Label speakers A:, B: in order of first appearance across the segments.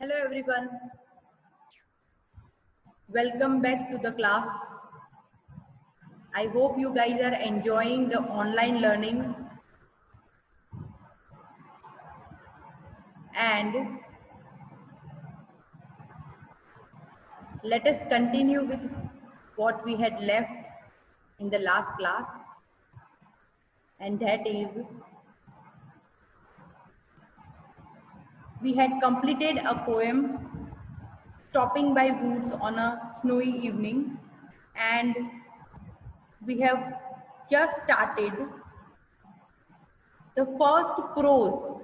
A: Hello everyone, welcome back to the class. I hope you guys are enjoying the online learning and let us continue with what we had left in the last class, and that is we had completed a poem Stopping by Woods on a Snowy Evening, and we have just started the first prose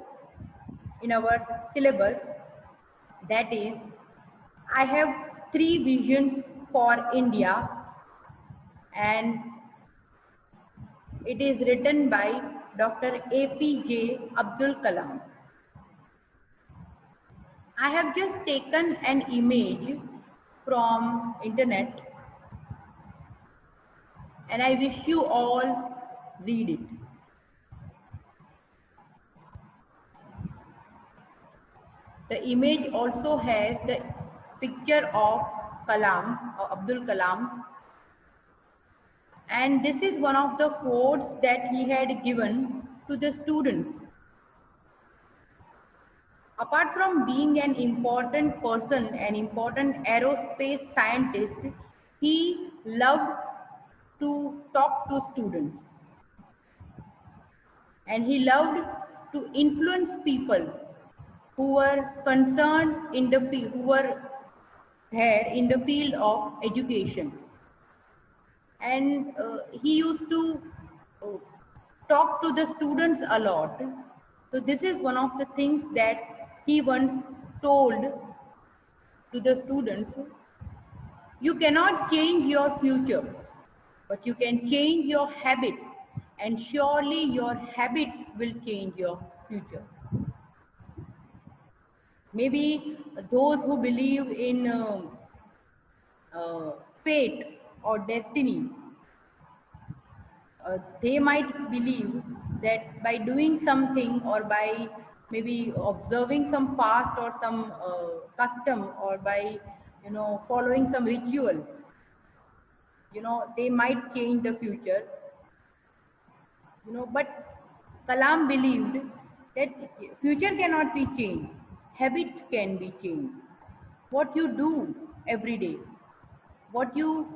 A: in our syllabus, that is I have three visions for India, and it is written by Dr. APJ Abdul Kalam. I have just taken an image from internet and I wish you all read it. The image also has the picture of Kalam, or Abdul Kalam, and this is one of the quotes that he had given to the students. Apart from being an important person, an important aerospace scientist, he loved to talk to students. And he loved to influence people who were concerned who were there in the field of education. And he used to talk to the students a lot. So this is one of the things that he once told to the students. You cannot change your future, but you can change your habits, and surely your habits will change your future. Maybe those who believe in fate or destiny, they might believe that by doing something or by maybe observing some past or some custom, or by following some ritual, they might change the future. But Kalam believed that future cannot be changed, habits can be changed. What you do every day, what you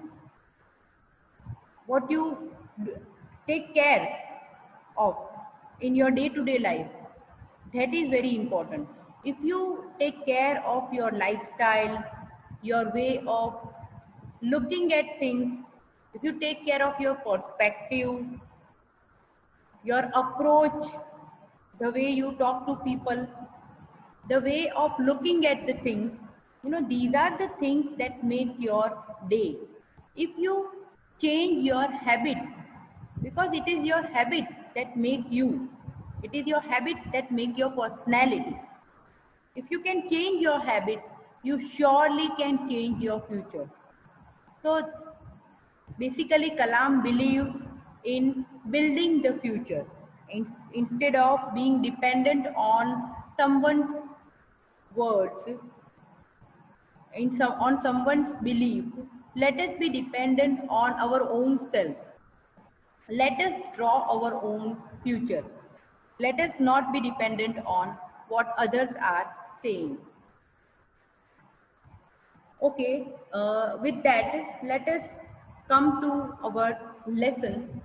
A: take care of in your day-to-day life, that is very important. If you take care of your lifestyle, your way of looking at things, if you take care of your perspective, your approach, the way you talk to people, the way of looking at the things, these are the things that make your day. If you change your habits, because it is your habits that make you, it is your habits that make your personality. If you can change your habits, you surely can change your future. So basically Kalam believed in building the future instead of being dependent on someone's words, on someone's belief. Let us be dependent on our own self. Let us draw our own future. Let us not be dependent on what others are saying. Okay, with that, let us come to our lesson.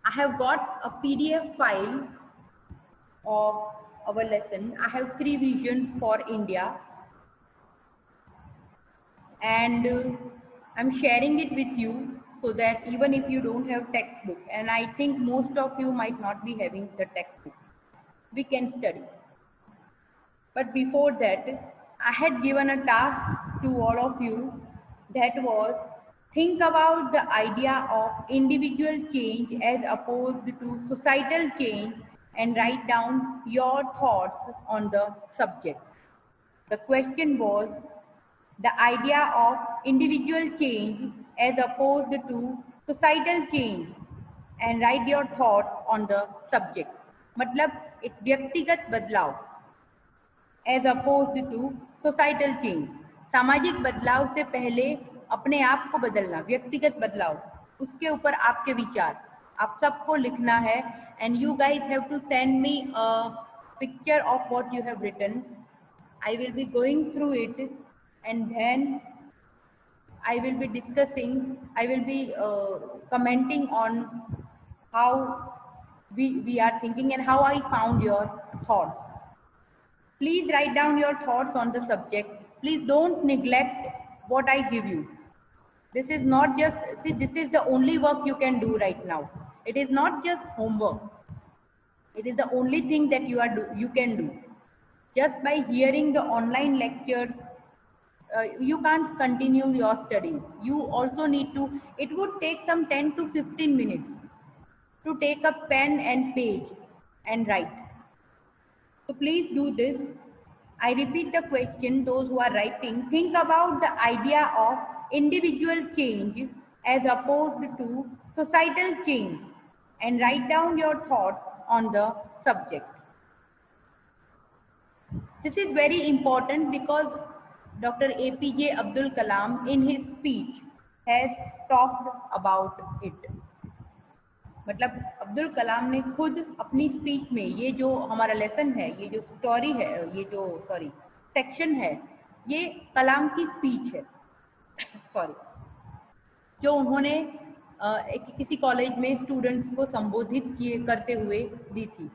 A: I have got a PDF file of our lesson. I have three visions for India, and I'm sharing it with you so that even if you don't have textbook, and I think most of you might not be having the textbook, we can study. But before that, I had given a task to all of you, that was think about the idea of individual change as opposed to societal change and write down your thoughts on the subject. The question was the idea of individual change as opposed to societal change. and write your thought on the subject. मतलब एक व्यक्तिगत बदलाव as opposed to societal change. सामाजिक बदलाव से पहले अपने आप को बदलना, व्यक्तिगत बदलाव, उसके ऊपर आपके विचार, आप सबको लिखना है. And you guys have to send me a picture of what you have written. I will be going through it, and then I will be discussing, I will be commenting on how we are thinking and how I found your thoughts. Please write down your thoughts on the subject. Please don't neglect what I give you. This is not just, see, this is the only work you can do right now. It is not just homework. It is the only thing that you can do. Just by hearing the online lectures, you can't continue your study. You also need to, it would take some 10 to 15 minutes to take a pen and page and write. So please do this. I repeat the question, those who are writing, think about the idea of individual change as opposed to societal change, and write down your thoughts on the subject. This is very important because Dr. APJ Abdul Kalam in his speech has talked about it. मतलब अब्दुल कलाम ने खुद अपनी speech में, ये जो हमारा lesson है, ये जो स्टोरी है, ये जो सेक्शन है, ये कलाम की स्पीच है जो उन्होंने किसी कॉलेज में स्टूडेंट्स को संबोधित करते हुए दी थी.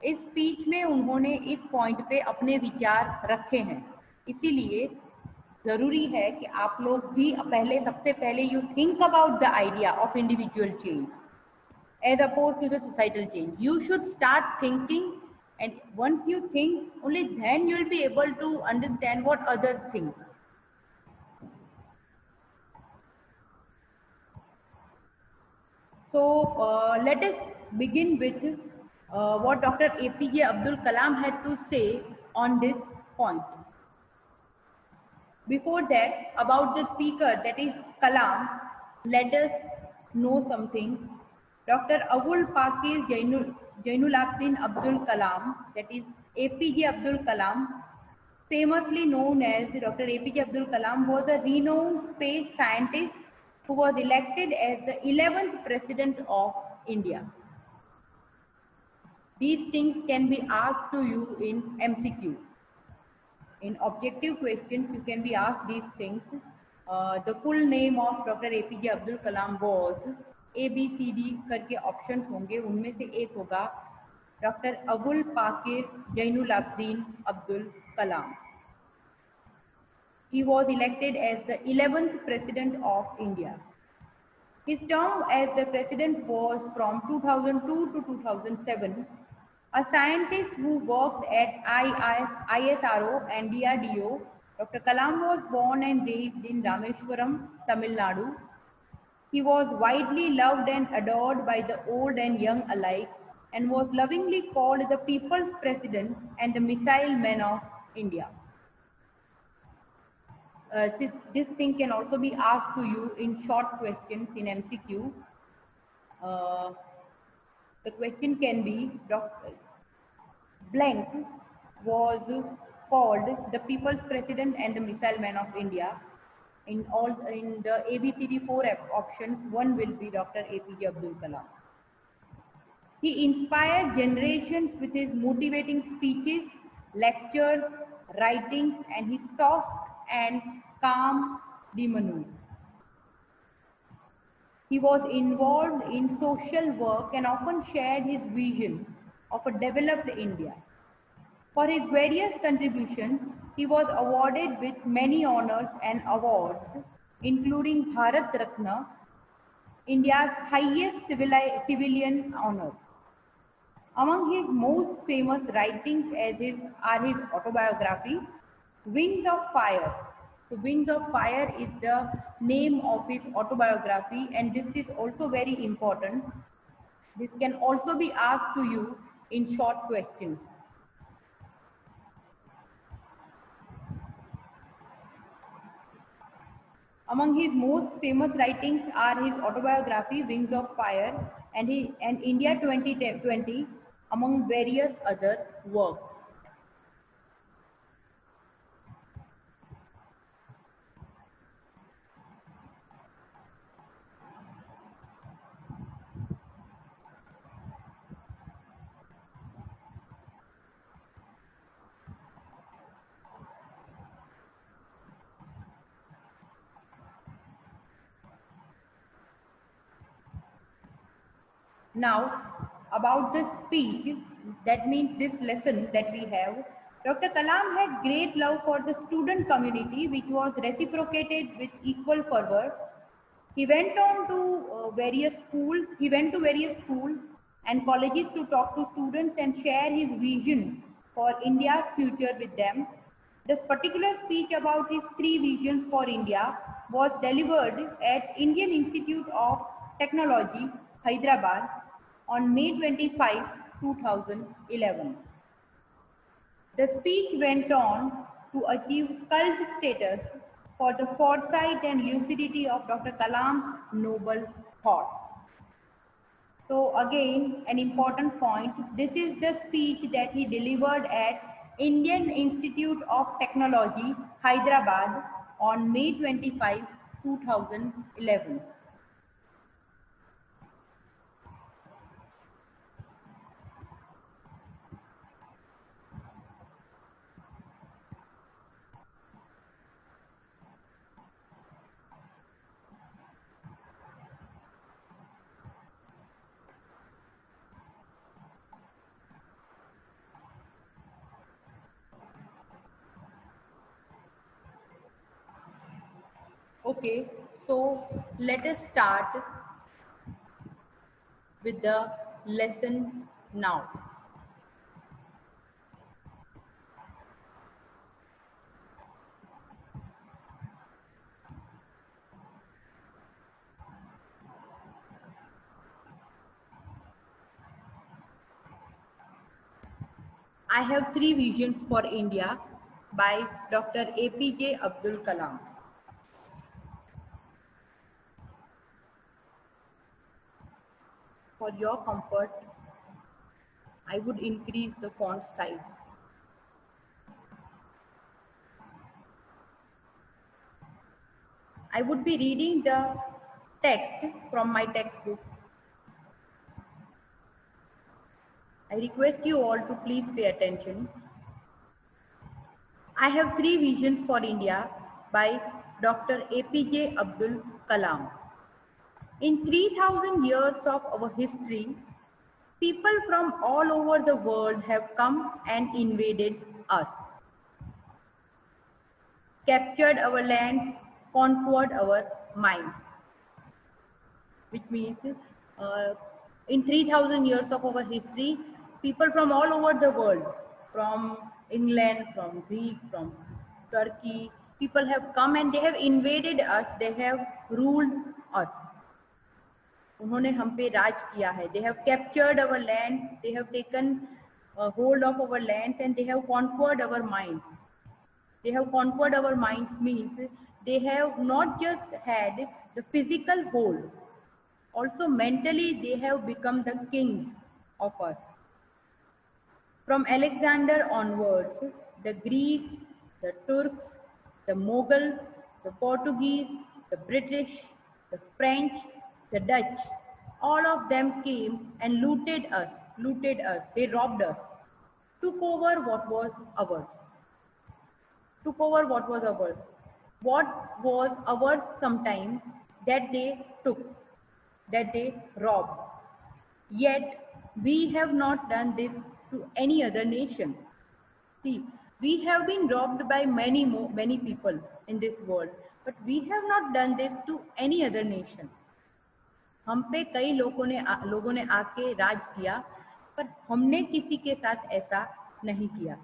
A: इस स्पीच में उन्होंने इस पॉइंट पे अपने विचार रखे हैं. इसीलिए जरूरी है कि आप लोग भी सबसे पहले you think about the idea of individual change as opposed to the societal change. You should start thinking, and once you think, only then you will be able to understand what others think. So let us begin with what Dr. APJ Abdul Kalam had to say on this point. Before that, about the speaker, that is Kalam, let us know something. Dr. Abul Pakir Jainulabdin Abdul Kalam, that is APJ Abdul Kalam, famously known as Dr. APJ Abdul Kalam, was a renowned space scientist who was elected as the 11th President of India. These things can be asked to you in MCQ. In objective questions, you can be asked these things. The full name of Dr. APJ Abdul Kalam was ABCD करके option होंगे, उनमें से एक होगा doctor Abul Pakir Jainulabdeen Abdul Kalam. He was elected as the 11th President of India. His term as the President was from 2002 to 2007. A scientist who worked at ISRO and DRDO, Dr. Kalam was born and raised in Rameshwaram, Tamil Nadu. He was widely loved and adored by the old and young alike, and was lovingly called the People's President and the Missile Man of India. This thing can also be asked to you in short questions in MCQ. The question can be, Dr. Blank was called the People's President and the Missile Man of India. In the ABCD 4 options, one will be Dr. APJ Abdul Kalam. He inspired generations with his motivating speeches, lectures, writings, and his soft and calm demeanor. He was involved in social work and often shared his vision of a developed India. For his various contributions, he was awarded with many honors and awards, including Bharat Ratna, India's highest civilian honor. Among his most famous writings are his autobiography, Wings of Fire. So Wings of Fire is the name of his autobiography, and this is also very important. This can also be asked to you in short questions. Among his most famous writings are his autobiography, Wings of Fire, and India 2020 among various other works. Now, about the speech, that means this lesson that we have, Dr. Kalam had great love for the student community, which was reciprocated with equal fervor. He went on to various schools. He went to various schools and colleges to talk to students and share his vision for India's future with them. This particular speech about his three visions for India was delivered at Indian Institute of Technology, Hyderabad, on May 25, 2011. The speech went on to achieve cult status for the foresight and lucidity of Dr. Kalam's noble thought. So again, an important point, this is the speech that he delivered at Indian Institute of Technology, Hyderabad on May 25, 2011. Okay, so let us start with the lesson now. I have three visions for India by Dr. APJ Abdul Kalam. For your comfort, I would increase the font size. I would be reading the text from my textbook. I request you all to please pay attention. I have three visions for India by Dr. APJ Abdul Kalam. In 3000 years of our history, people from all over the world have come and invaded us, captured our land, conquered our minds. Which means in 3000 years of our history, people from all over the world, from England, from Greek, from Turkey, people have come and they have invaded us, they have ruled us. उन्होंने हम पे राज किया है. They have captured our land, they have taken hold of our land and they have conquered our mind. They have conquered our minds means they have not just had the physical hold, also mentally they have become the kings of us. From Alexander onwards, the Greeks, the Turks, the Mughals, the Portuguese, the British, the French, the Dutch, all of them came and looted us, they robbed us, took over what was ours. What was ours sometime that they took, that they robbed. Yet we have not done this to any other nation. See, we have been robbed by many people in this world, but we have not done this to any other nation. हम पे कई लोगों ने आके राज किया, पर हमने किसी के साथ ऐसा नहीं किया.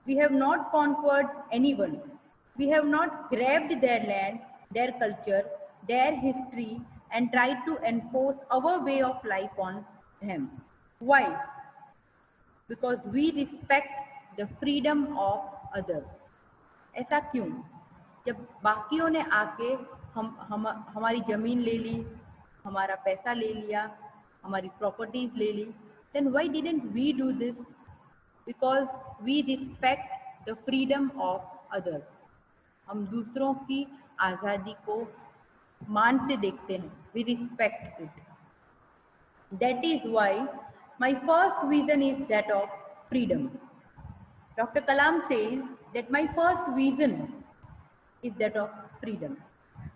A: We have not conquered anyone. We have not grabbed their land, their culture, their history and tried to enforce our way of life on them. Why? Because we respect the freedom of others. ऐसा क्यों? जब बाकियों ने आके हमारी जमीन ले ली, हमारा पैसा ले लिया, हमारी प्रॉपर्टीज ले ली, then why didn't we do this? Because we respect the freedom of others. हम दूसरों की आज़ादी को मान से देखते हैं, we respect it. That is why my first vision is that of freedom. Dr. Kalam says that my first vision is that of freedom.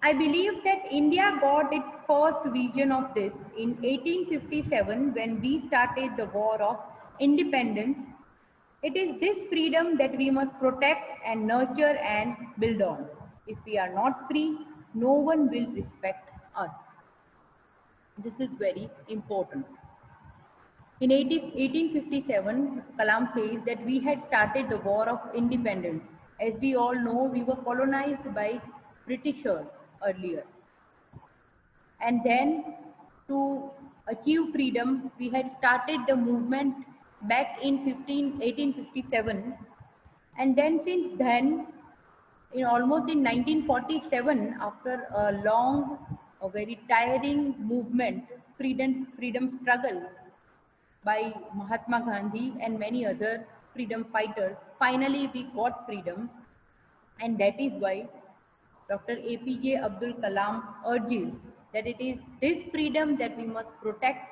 A: I believe that India got its first vision of this in 1857 when we started the War of Independence. It is this freedom that we must protect and nurture and build on. If we are not free, no one will respect us. This is very important. In 1857, Kalam says that we had started the War of Independence. As we all know, we were colonized by Britishers earlier. And then to achieve freedom, we had started the movement back in 1857. And then since then, almost in 1947, after a long, a very tiring movement, freedom struggle by Mahatma Gandhi and many other freedom fighters, finally we got freedom. And that is why Dr. APJ Abdul Kalam urges that it is this freedom that we must protect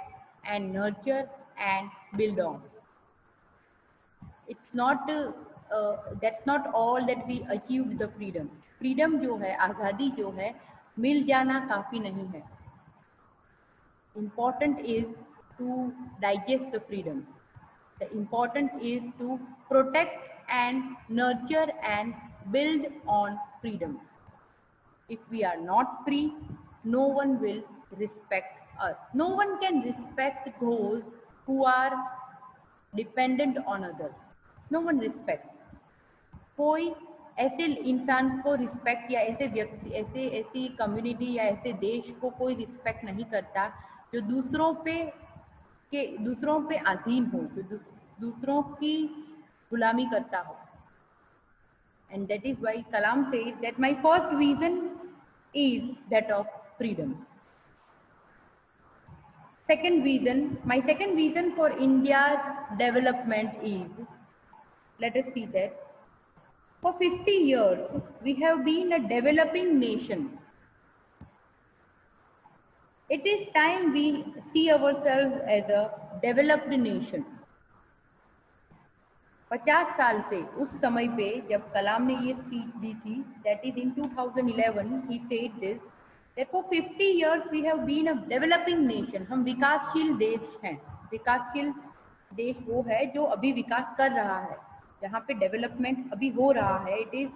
A: and nurture and build on. It's not, that's not all that we achieved the freedom. Freedom जो है, आज़ादी जो है, मिल जाना काफ़ी नहीं है. Important is to digest the freedom. The important is to protect and nurture and build on freedom. If we are not free, no one will respect us. No one can respect those who are dependent on others. No one respects. कोई ऐसे इंसान को respect या ऐसे व्यक्ति, ऐसी community या ऐसे देश को कोई रिस्पेक्ट नहीं करता जो दूसरों पे अधीन हो, जो दूसरों की गुलामी करता हो. And that is why Kalam says that my first vision is that of freedom. My second vision for India's development is, let us see that, for 50 years, we have been a developing nation. It is time we see ourselves as a developed nation. 50 साल से उस समय पे जब कलाम ने ये speech दी थी, that is in 2011, he said this, that for 50 years we have been a developing nation. हम विकासशील देश हैं. विकासशील देश वो है जो अभी विकास कर रहा है, जहाँ पे डेवलपमेंट अभी हो रहा है. It is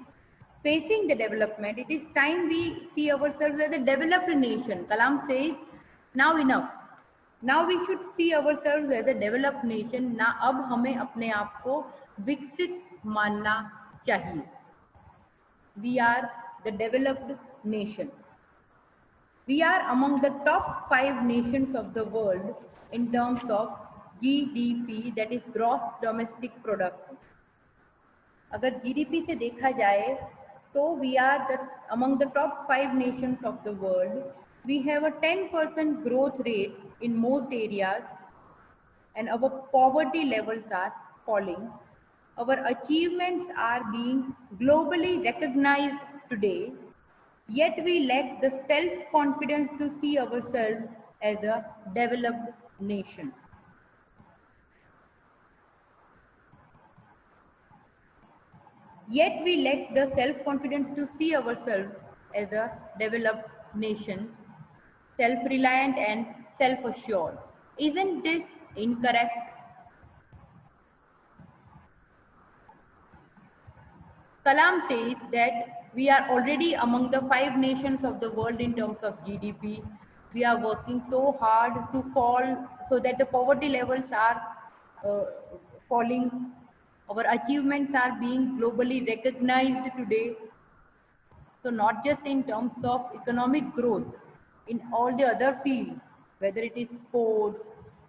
A: facing the development. It is time we see ourselves as a developed nation. Kalam says, now enough. Now we should see ourselves as a developed nation. ना अब हमें अपने आप को विकसित मानना चाहिए. We are the developed nation. We are among the top 5 nations of the world in terms of GDP, that is gross domestic product. अगर GDP से देखा जाए तो we are among the top 5 nations of the world. We have a 10% growth rate in most areas and our poverty levels are falling. Our achievements are being globally recognized today, yet we lack the self-confidence to see ourselves as a developed nation. Yet we lack the self-confidence to see ourselves as a developed nation, self-reliant and self-assured. Isn't this incorrect? Kalam says that we are already among the 5 nations of the world in terms of GDP. We are working so hard to fall so that the poverty levels are falling. Our achievements are being globally recognized today. So not just in terms of economic growth, in all the other fields, whether it is sports,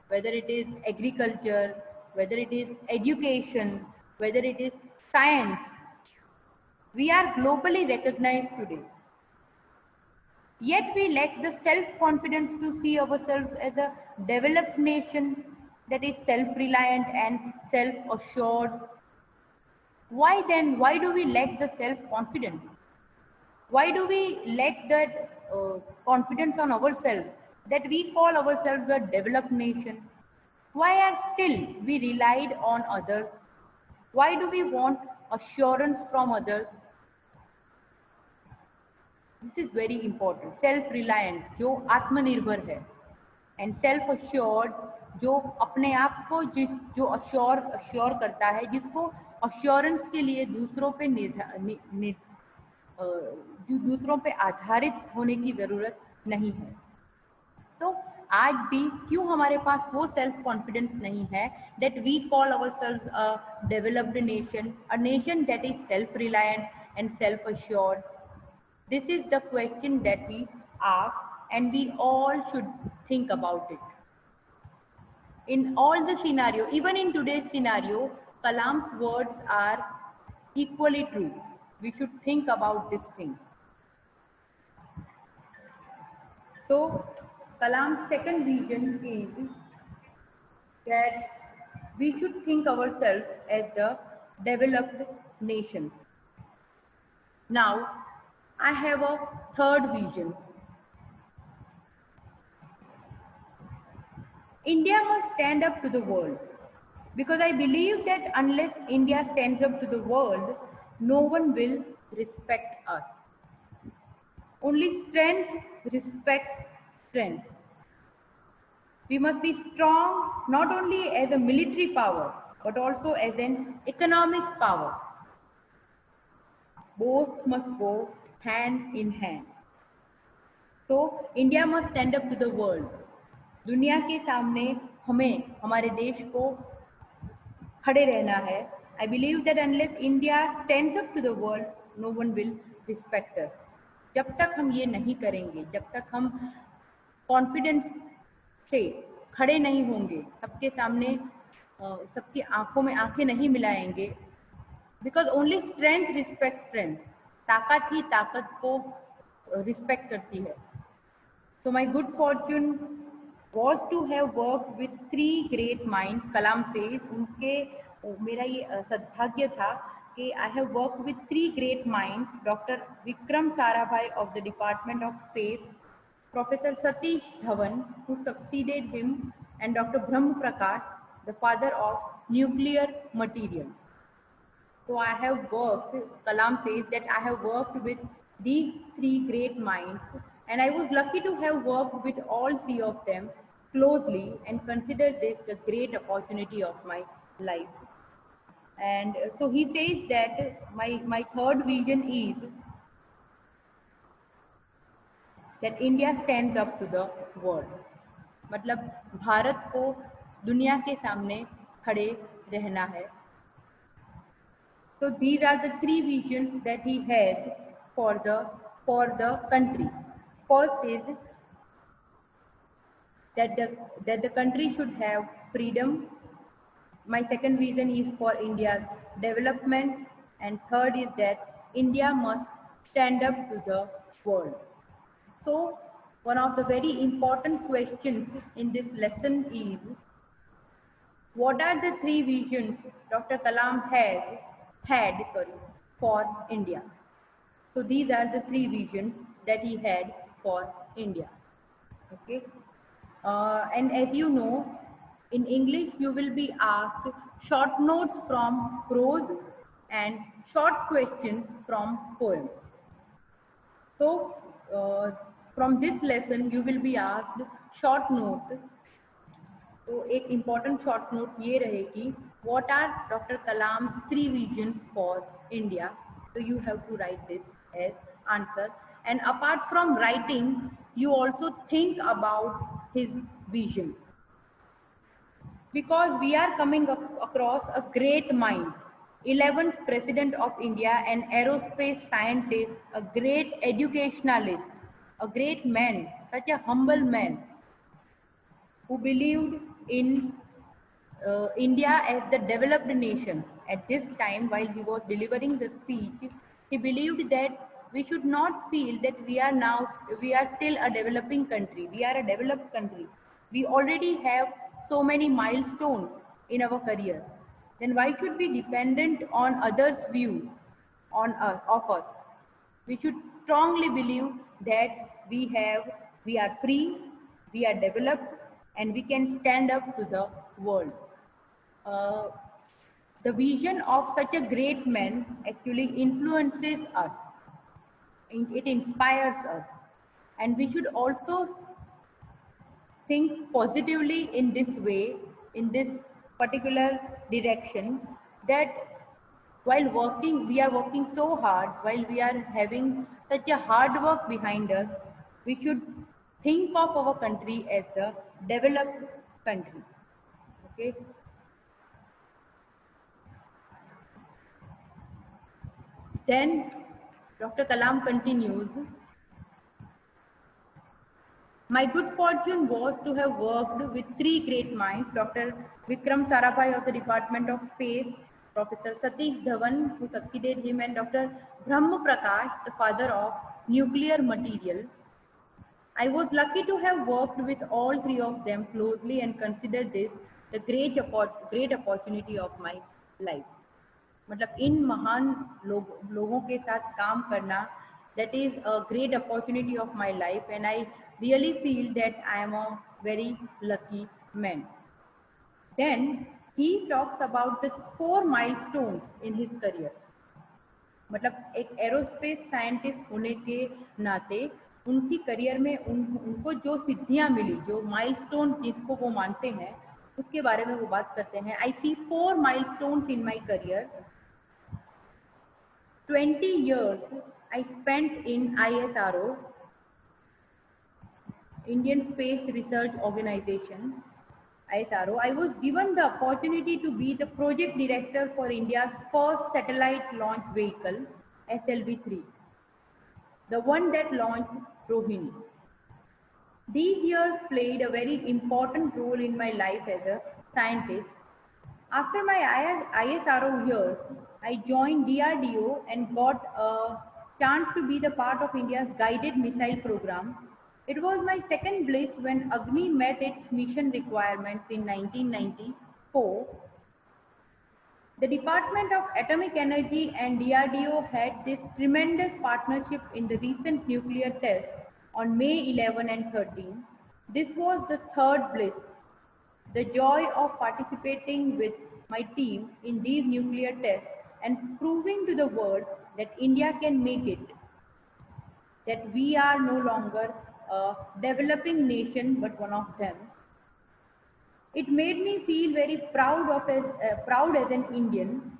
A: whether it is agriculture, whether it is education, whether it is science, we are globally recognized today. Yet we lack the self-confidence to see ourselves as a developed nation that is self-reliant and self-assured. Why then? Why do we lack the self-confidence? Why do we lack that confidence on ourselves that we call ourselves a developed nation? Why are still we relied on others? Why do we want assurance from others? This is very important. Self-reliant जो आत्मनिर्भर है and self-assured जो अपने आप को जो assure करता है, जिसको अश्योरेंस के लिए दूसरों पे जो दूसरों पे आधारित होने की जरूरत नहीं है। तो आज भी क्यों हमारे पास वो सेल्फ कॉन्फिडेंस नहीं है that we call ourselves a developed nation, a nation that is self reliant and self assured? This is the question that we ask, and we all should think about it. In all the scenario, even in today's scenario, Kalam's words are equally true. We should think about this thing. So, Kalam's second vision is that we should think ourselves as the developed nation. Now, I have a third vision. India must stand up to the world, because I believe that unless India stands up to the world, no one will respect us. Only strength respects strength. We must be strong not only as a military power, but also as an economic power. Both must go hand in hand. So India must stand up to the world. दुनिया के सामने हमें हमारे देश को खड़े रहना है. I believe that unless India stands up to the world, no one will respect us. जब तक हम ये नहीं करेंगे, जब तक हम कॉन्फिडेंस से खड़े नहीं होंगे, सबके सामने सबकी आंखों में आंखें नहीं मिलाएंगे, because only strength respect strength. ताकत ही ताकत को रिस्पेक्ट करती है. So my good fortune was to have worked with 3 great minds. Kalam says, उनके मेरा ये सद्भाग्य था कि I have worked with 3 great minds: Dr. Vikram Sarabhai of the Department of Space, Professor Satish Dhawan, who succeeded him, and Dr. Brahm Prakash, the father of nuclear material. So I have worked, Kalam says that I have worked with these 3 great minds, and I was lucky to have worked with all 3 of them closely and consider this the great opportunity of my life. And so he says that my third vision is that India stands up to the world. मतलब भारत को दुनिया के सामने खड़े रहना है. So these are the 3 visions that he has for the country. First is that the country should have freedom. My second vision is for India's development, and third is that India must stand up to the world. So one of the very important questions in this lesson is, what are the 3 visions Dr. Kalam had for India? So these are the 3 visions that he had for India. Okay, and as you know, in English you will be asked short notes from prose and short questions from poem. So from this lesson you will be asked short note. तो एक important short note ये रहेगी, what are Dr. Kalam's 3 visions for India? So you have to write this as answer. And apart from writing, you also think about his vision. Because we are coming across a great mind, 11th President of India, an aerospace scientist, a great educationalist, a great man, such a humble man, who believed in India as the developed nation. At this time, while he was delivering the speech, he believed that we should not feel that we are still a developing country. We are a developed country. We already have so many milestones in our career. Then why should we be dependent on others' view on us of us? We should strongly believe that we are free, we are developed, and we can stand up to the world. Uh, the vision of such a great man actually influences us. It inspires us. And we should also think positively in this way, in this particular direction, that while working, we are working so hard, while we are having such a hard work behind us, we should think of our country as a developed country. Okay. Then Dr. Kalam continues, my good fortune was to have worked with three great minds, Dr. Vikram Sarabhai of the Department of Space, Professor Satish Dhawan, who succeeded him, and Dr. Brahma Prakash, the father of nuclear material. I was lucky to have worked with all three of them closely and consider this the great opportunity of my life. मतलब इन महान लोगों के साथ काम करना, that is a great opportunity of my life, and I really feel that I am a very lucky man. Then he talks about the 4 milestones in his career. मतलब एक aerospace scientist होने के नाते उनकी करियर में उनको जो सिद्धियां मिली, जो माइलस्टोन जिसको वो मानते हैं, उसके बारे में वो बात करते हैं. आई सी 4 milestones in my career. 20 years I spent in ISRO, Indian Space Research Organization, ISRO. I was given the opportunity to be the project director for India's first satellite launch vehicle, SLV-3, the one that launched Rohini. These years played a very important role in my life as a scientist. After my ISRO years, I joined DRDO and got a chance to be the part of India's guided missile program. It was my second bliss when Agni met its mission requirements in 1994. The Department of Atomic Energy and DRDO had this tremendous partnership in the recent nuclear test on May 11 and 13. This was the third bliss. The joy of participating with my team in these nuclear tests and proving to the world that India can make it, that we are no longer a developing nation but one of them. It made me feel very proud as an Indian.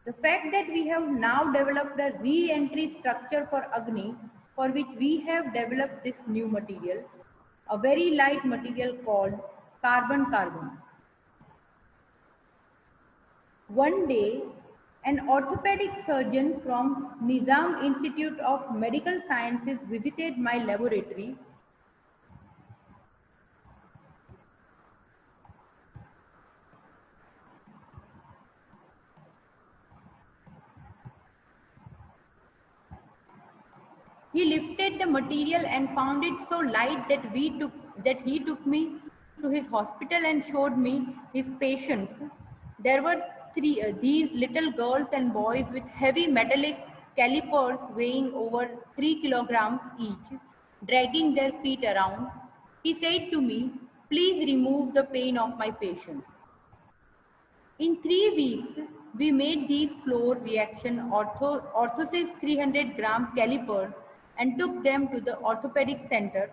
A: The fact that we have now developed a re-entry structure for Agni, for which we have developed this new material, a very light material called carbon-carbon. One day, an orthopedic surgeon from Nizam Institute of Medical Sciences visited my laboratory. He lifted the material and found it so light that he took me to his hospital and showed me his patients. There were these little girls and boys with heavy metallic calipers weighing over 3 kilograms each, dragging their feet around. He said to me, "Please remove the pain of my patients." In 3 weeks, we made these floor reaction orthosys 300-gram calipers and took them to the orthopedic center.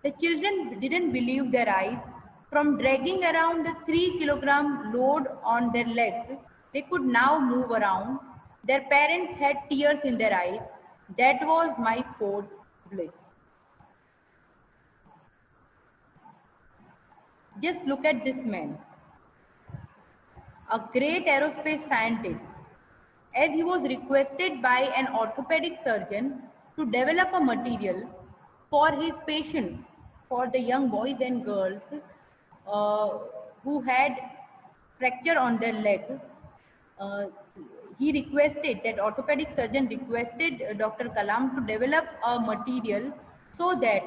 A: The children didn't believe their eyes. From dragging around the 3-kilogram load on their legs, they could now move around. Their parents had tears in their eyes. That was my fourth bliss. Just look at this man, a great aerospace scientist, as he was requested by an orthopedic surgeon to develop a material for his patients, for the young boys and girls who had fracture on their leg. he requested, that orthopedic surgeon requested Dr. Kalam to develop a material so that,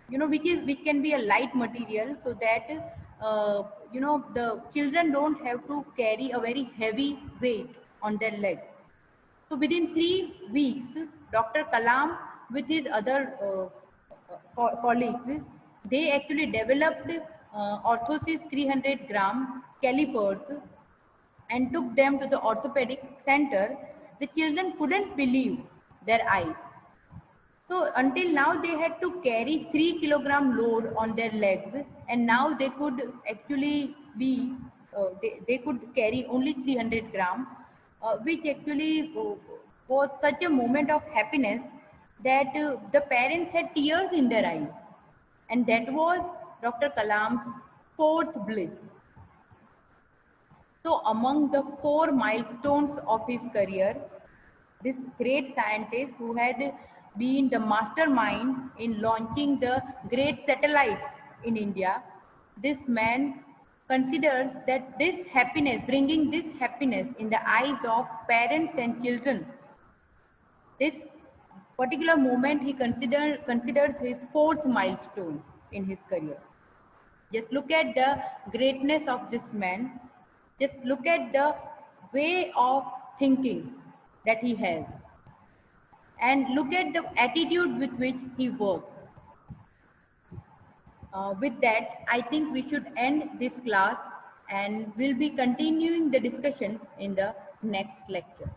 A: which can be a light material, so that, the children don't have to carry a very heavy weight on their leg. So within 3 weeks, Dr. Kalam with his other colleagues, they actually developed orthosis 300 gram calipers and took them to the orthopedic center. The children couldn't believe their eyes. So until now they had to carry 3 kilogram load on their legs, and now they could actually they could carry only 300 gram, which actually was such a moment of happiness that the parents had tears in their eyes, and that was Dr. Kalam's fourth bliss. So among the 4 milestones of his career, this great scientist who had been the mastermind in launching the great satellites in India, this man considers that this happiness, bringing this happiness in the eyes of parents and children, this particular moment he considers his fourth milestone in his career. Just look at the greatness of this man. Just look at the way of thinking that he has. And look at the attitude with which he works. With that, I think we should end this class, and we'll be continuing the discussion in the next lecture.